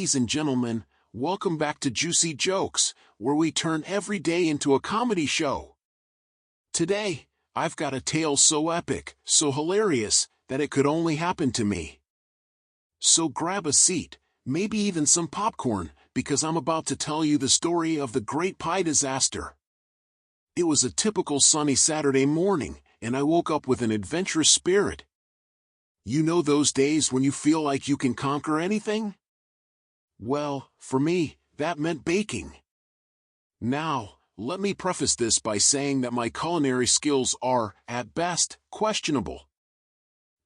Ladies and gentlemen, welcome back to Juicy Jokes, where we turn every day into a comedy show. Today, I've got a tale so epic, so hilarious, that it could only happen to me. So grab a seat, maybe even some popcorn, because I'm about to tell you the story of the Great Pie Disaster. It was a typical sunny Saturday morning, and I woke up with an adventurous spirit. You know those days when you feel like you can conquer anything? Well, for me, that meant baking. Now, let me preface this by saying that my culinary skills are, at best, questionable.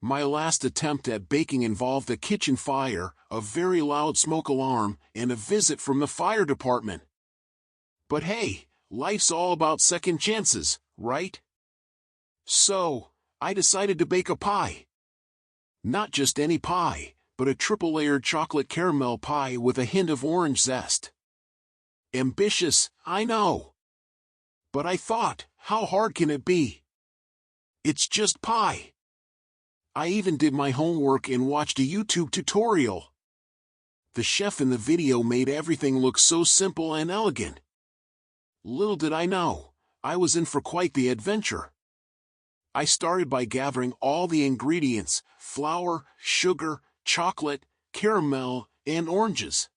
My last attempt at baking involved a kitchen fire, a very loud smoke alarm, and a visit from the fire department. But hey, life's all about second chances, right? So, I decided to bake a pie. Not just any pie, but a triple-layered chocolate caramel pie with a hint of orange zest. Ambitious, I know. But I thought, how hard can it be? It's just pie. I even did my homework and watched a YouTube tutorial. The chef in the video made everything look so simple and elegant. Little did I know, I was in for quite the adventure. I started by gathering all the ingredients: flour, sugar, chocolate, caramel, and oranges.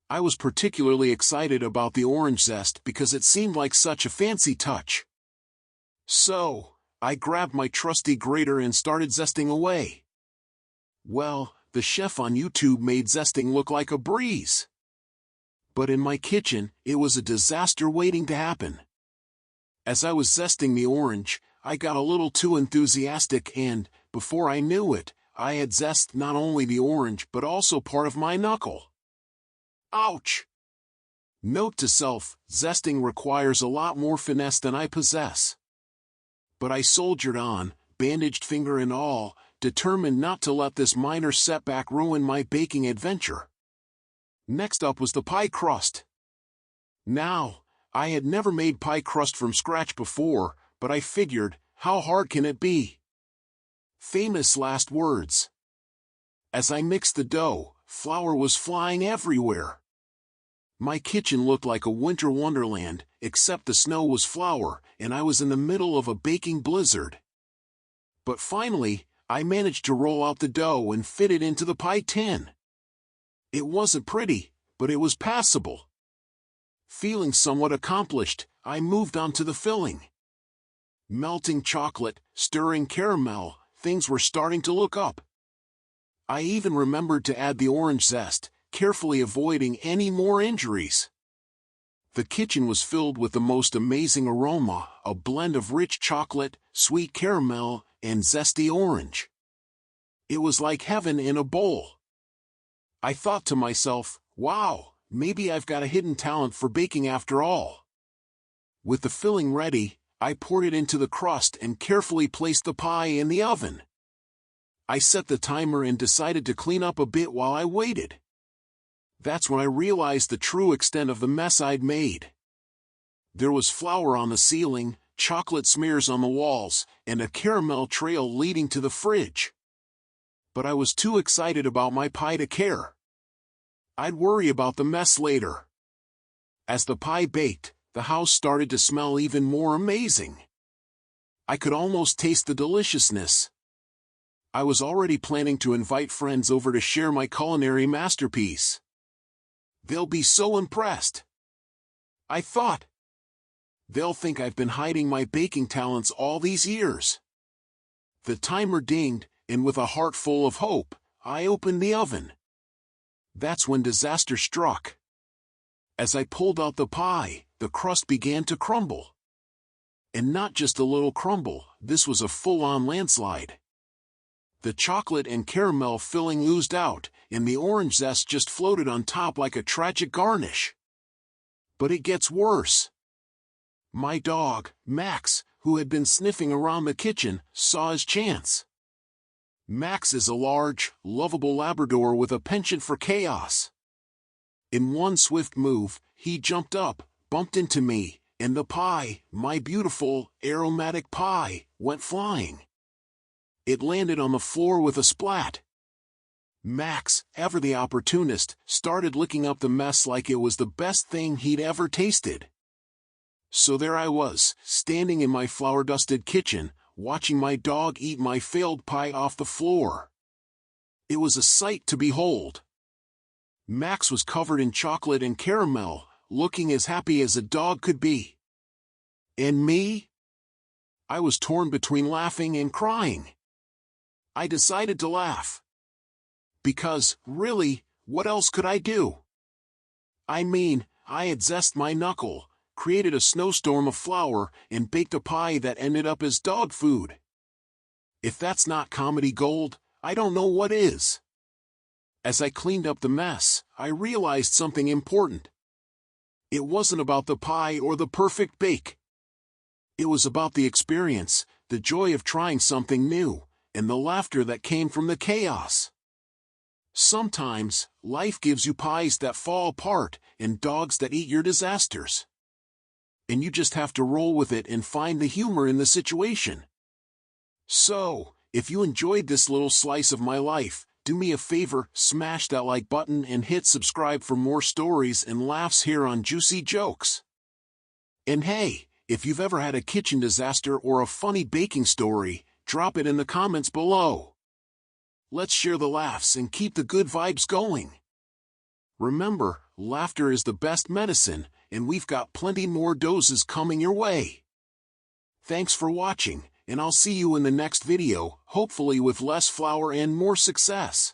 I was particularly excited about the orange zest because it seemed like such a fancy touch. So, I grabbed my trusty grater and started zesting away. Well, the chef on YouTube made zesting look like a breeze. But in my kitchen, it was a disaster waiting to happen. As I was zesting the orange, I got a little too enthusiastic and, before I knew it, I had zested not only the orange but also part of my knuckle. Ouch! Note to self, zesting requires a lot more finesse than I possess. But I soldiered on, bandaged finger and all, determined not to let this minor setback ruin my baking adventure. Next up was the pie crust. Now, I had never made pie crust from scratch before, but I figured, how hard can it be? Famous last words. As I mixed the dough, flour was flying everywhere. My kitchen looked like a winter wonderland, except the snow was flour, and I was in the middle of a baking blizzard. But finally, I managed to roll out the dough and fit it into the pie tin. It wasn't pretty, but it was passable. Feeling somewhat accomplished, I moved on to the filling. Melting chocolate, stirring caramel, things were starting to look up. I even remembered to add the orange zest, carefully avoiding any more injuries. The kitchen was filled with the most amazing aroma, a blend of rich chocolate, sweet caramel, and zesty orange. It was like heaven in a bowl. I thought to myself, wow, maybe I've got a hidden talent for baking after all. With the filling ready, I poured it into the crust and carefully placed the pie in the oven. I set the timer and decided to clean up a bit while I waited. That's when I realized the true extent of the mess I'd made. There was flour on the ceiling, chocolate smears on the walls, and a caramel trail leading to the fridge. But I was too excited about my pie to care. I'd worry about the mess later. As the pie baked, the house started to smell even more amazing. I could almost taste the deliciousness. I was already planning to invite friends over to share my culinary masterpiece. They'll be so impressed. I thought. They'll think I've been hiding my baking talents all these years. The timer dinged, and with a heart full of hope, I opened the oven. That's when disaster struck. As I pulled out the pie, the crust began to crumble. And not just a little crumble, this was a full-on landslide. The chocolate and caramel filling oozed out, and the orange zest just floated on top like a tragic garnish. But it gets worse. My dog, Max, who had been sniffing around the kitchen, saw his chance. Max is a large, lovable Labrador with a penchant for chaos. In one swift move, he jumped up, bumped into me, and the pie, my beautiful, aromatic pie, went flying. It landed on the floor with a splat. Max, ever the opportunist, started licking up the mess like it was the best thing he'd ever tasted. So there I was, standing in my flour-dusted kitchen, watching my dog eat my failed pie off the floor. It was a sight to behold. Max was covered in chocolate and caramel, looking as happy as a dog could be. And me? I was torn between laughing and crying. I decided to laugh. Because, really, what else could I do? I mean, I had zested my knuckle, created a snowstorm of flour, and baked a pie that ended up as dog food. If that's not comedy gold, I don't know what is. As I cleaned up the mess, I realized something important. It wasn't about the pie or the perfect bake. It was about the experience, the joy of trying something new, and the laughter that came from the chaos. Sometimes, life gives you pies that fall apart and dogs that eat your disasters. And you just have to roll with it and find the humor in the situation. So, if you enjoyed this little slice of my life, do me a favor, smash that like button and hit subscribe for more stories and laughs here on Juicy Jokes. And hey, if you've ever had a kitchen disaster or a funny baking story, drop it in the comments below. Let's share the laughs and keep the good vibes going. Remember, laughter is the best medicine, and we've got plenty more doses coming your way. Thanks for watching, and I'll see you in the next video, hopefully with less flour and more success.